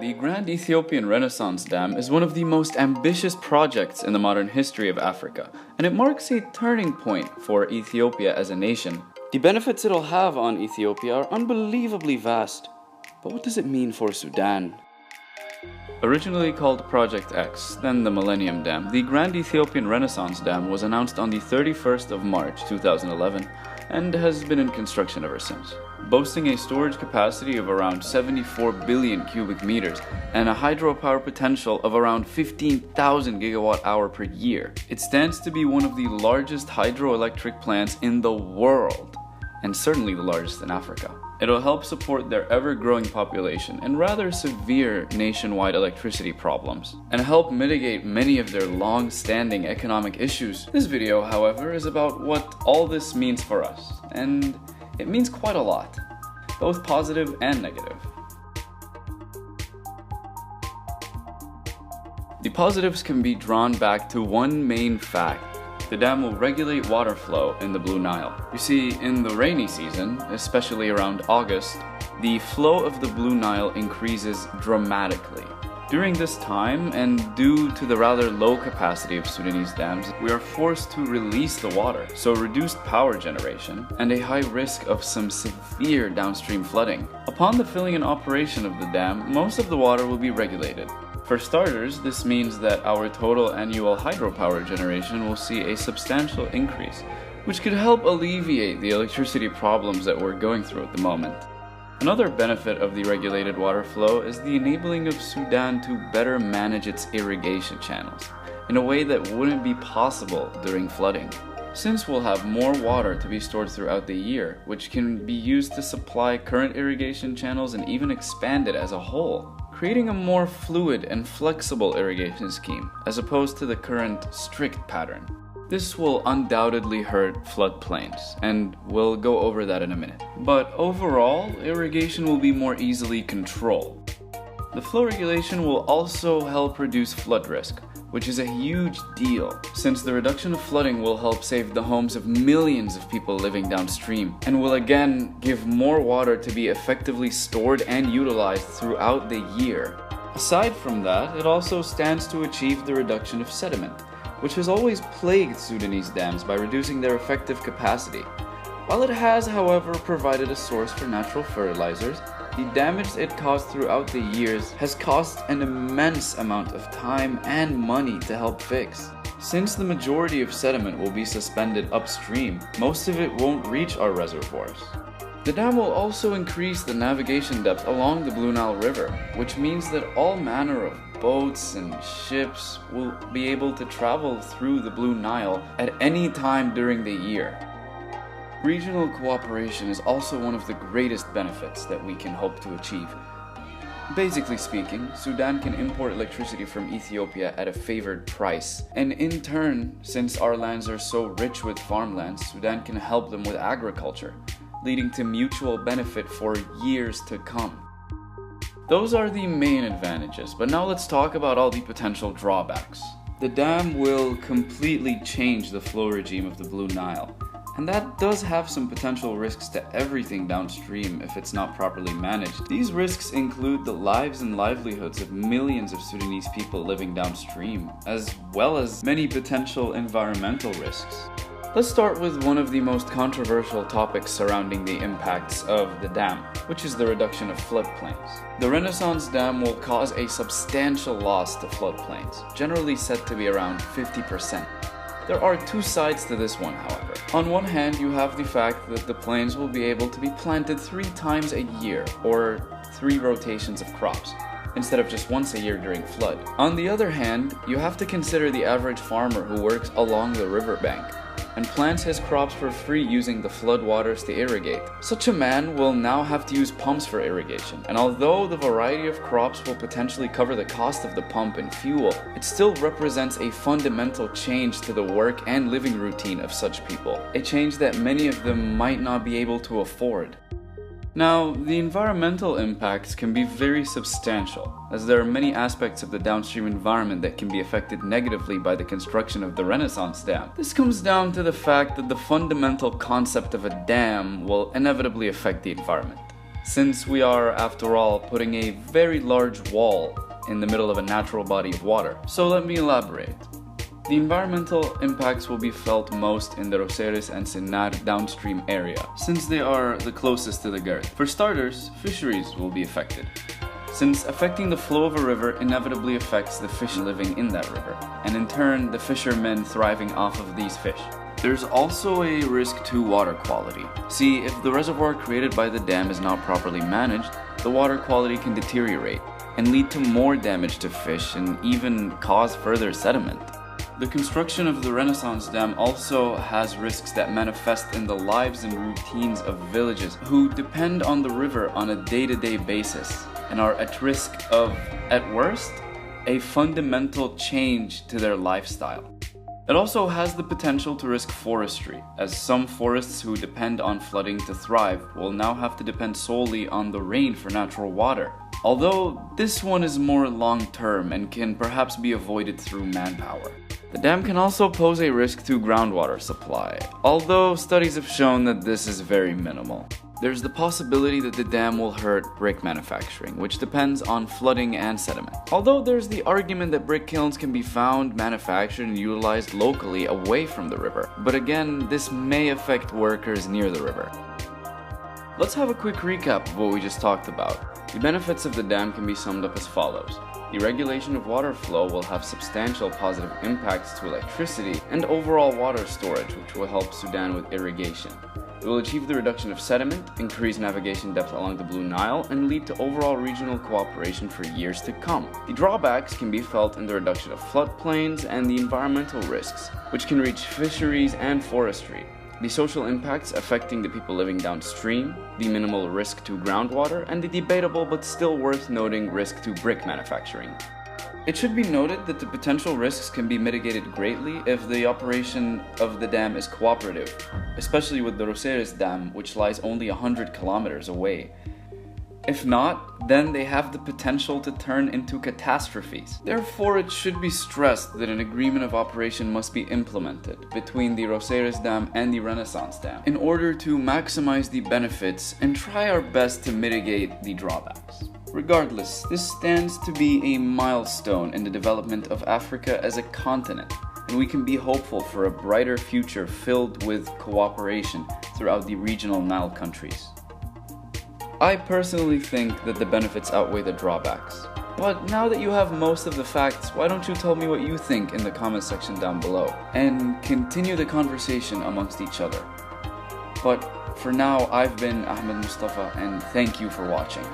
The Grand Ethiopian Renaissance Dam is one of the most ambitious projects in the modern history of Africa, and it marks a turning point for Ethiopia as a nation. The benefits it'll have on Ethiopia are unbelievably vast, but what does it mean for Sudan? Originally called Project X, then the Millennium Dam, the Grand Ethiopian Renaissance Dam was announced on the 31st of March 2011 and has been in construction ever since. Boasting a storage capacity of around 74 billion cubic meters and a hydropower potential of around 15,000 gigawatt-hour per year, it stands to be one of the largest hydroelectric plants in the world, and certainly the largest in Africa. It'll help support their ever-growing population and rather severe nationwide electricity problems, and help mitigate many of their long-standing economic issues. This video, however, is about what all this means for us, and it means quite a lot, both positive and negative. The positives can be drawn back to one main fact. The dam will regulate water flow in the Blue Nile. You see, in the rainy season, especially around August, the flow of the Blue Nile increases dramatically. During this time, and due to the rather low capacity of Sudanese dams, we are forced to release the water, so reduced power generation, and a high risk of some severe downstream flooding. Upon the filling and operation of the dam, most of the water will be regulated. For starters, this means that our total annual hydropower generation will see a substantial increase, which could help alleviate the electricity problems that we're going through at the moment. Another benefit of the regulated water flow is the enabling of Sudan to better manage its irrigation channels in a way that wouldn't be possible during flooding. Since we'll have more water to be stored throughout the year, which can be used to supply current irrigation channels and even expand it as a whole, creating a more fluid and flexible irrigation scheme as opposed to the current strict pattern. This will undoubtedly hurt floodplains, and we'll go over that in a minute. But overall, irrigation will be more easily controlled. The flow regulation will also help reduce flood risk, which is a huge deal, since the reduction of flooding will help save the homes of millions of people living downstream, and will again give more water to be effectively stored and utilized throughout the year. Aside from that, it also stands to achieve the reduction of sediment, which has always plagued Sudanese dams by reducing their effective capacity. While it has, however, provided a source for natural fertilizers, the damage it caused throughout the years has cost an immense amount of time and money to help fix. Since the majority of sediment will be suspended upstream, most of it won't reach our reservoirs. The dam will also increase the navigation depth along the Blue Nile River, which means that all manner of boats and ships will be able to travel through the Blue Nile at any time during the year. Regional cooperation is also one of the greatest benefits that we can hope to achieve. Basically speaking, Sudan can import electricity from Ethiopia at a favored price, and in turn, since our lands are so rich with farmlands, Sudan can help them with agriculture, leading to mutual benefit for years to come. Those are the main advantages, but now let's talk about all the potential drawbacks. The dam will completely change the flow regime of the Blue Nile, and that does have some potential risks to everything downstream if it's not properly managed. These risks include the lives and livelihoods of millions of Sudanese people living downstream, as well as many potential environmental risks. Let's start with one of the most controversial topics surrounding the impacts of the dam, which is the reduction of floodplains. The Renaissance Dam will cause a substantial loss to floodplains, generally said to be around 50%. There are two sides to this one, however. On one hand, you have the fact that the plains will be able to be planted 3 times a year, or 3 rotations of crops, instead of just once a year during flood. On the other hand, you have to consider the average farmer who works along the riverbank and plants his crops for free using the flood waters to irrigate. Such a man will now have to use pumps for irrigation, and although the variety of crops will potentially cover the cost of the pump and fuel, it still represents a fundamental change to the work and living routine of such people, a change that many of them might not be able to afford. Now, the environmental impacts can be very substantial, as there are many aspects of the downstream environment that can be affected negatively by the construction of the Renaissance Dam. This comes down to the fact that the fundamental concept of a dam will inevitably affect the environment. since we are, after all, putting a very large wall in the middle of a natural body of water. So let me elaborate. The environmental impacts will be felt most in the Roseres and Sennar downstream area, since they are the closest to the girth. For starters, fisheries will be affected, since affecting the flow of a river inevitably affects the fish living in that river, and in turn the fishermen thriving off of these fish. There's also a risk to water quality. See, if the reservoir created by the dam is not properly managed, the water quality can deteriorate and lead to more damage to fish and even cause further sediment. The construction of the Renaissance Dam also has risks that manifest in the lives and routines of villages who depend on the river on a day-to-day basis and are at risk of, at worst, a fundamental change to their lifestyle. It also has the potential to risk forestry, as some forests who depend on flooding to thrive will now have to depend solely on the rain for natural water. Although this one is more long-term and can perhaps be avoided through manpower. The dam can also pose a risk to groundwater supply, although studies have shown that this is very minimal. There's the possibility that the dam will hurt brick manufacturing, which depends on flooding and sediment. Although there's the argument that brick kilns can be found, manufactured, and utilized locally away from the river. But again, this may affect workers near the river. Let's have a quick recap of what we just talked about. The benefits of the dam can be summed up as follows. The regulation of water flow will have substantial positive impacts to electricity and overall water storage, which will help Sudan with irrigation. It will achieve the reduction of sediment, increase navigation depth along the Blue Nile, and lead to overall regional cooperation for years to come. The drawbacks can be felt in the reduction of floodplains and the environmental risks, which can reach fisheries and forestry. The social impacts affecting the people living downstream, the minimal risk to groundwater, and the debatable but still worth noting risk to brick manufacturing. It should be noted that the potential risks can be mitigated greatly if the operation of the dam is cooperative, especially with the Roseres Dam, which lies only 100 kilometers away. If not, then they have the potential to turn into catastrophes. Therefore, it should be stressed that an agreement of operation must be implemented between the Roseres Dam and the Renaissance Dam in order to maximize the benefits and try our best to mitigate the drawbacks. Regardless, this stands to be a milestone in the development of Africa as a continent, and we can be hopeful for a brighter future filled with cooperation throughout the regional Nile countries. I personally think that the benefits outweigh the drawbacks. But now that you have most of the facts, why don't you tell me what you think in the comment section down below, and continue the conversation amongst each other. But for now, I've been Ahmed Mustafa, and thank you for watching.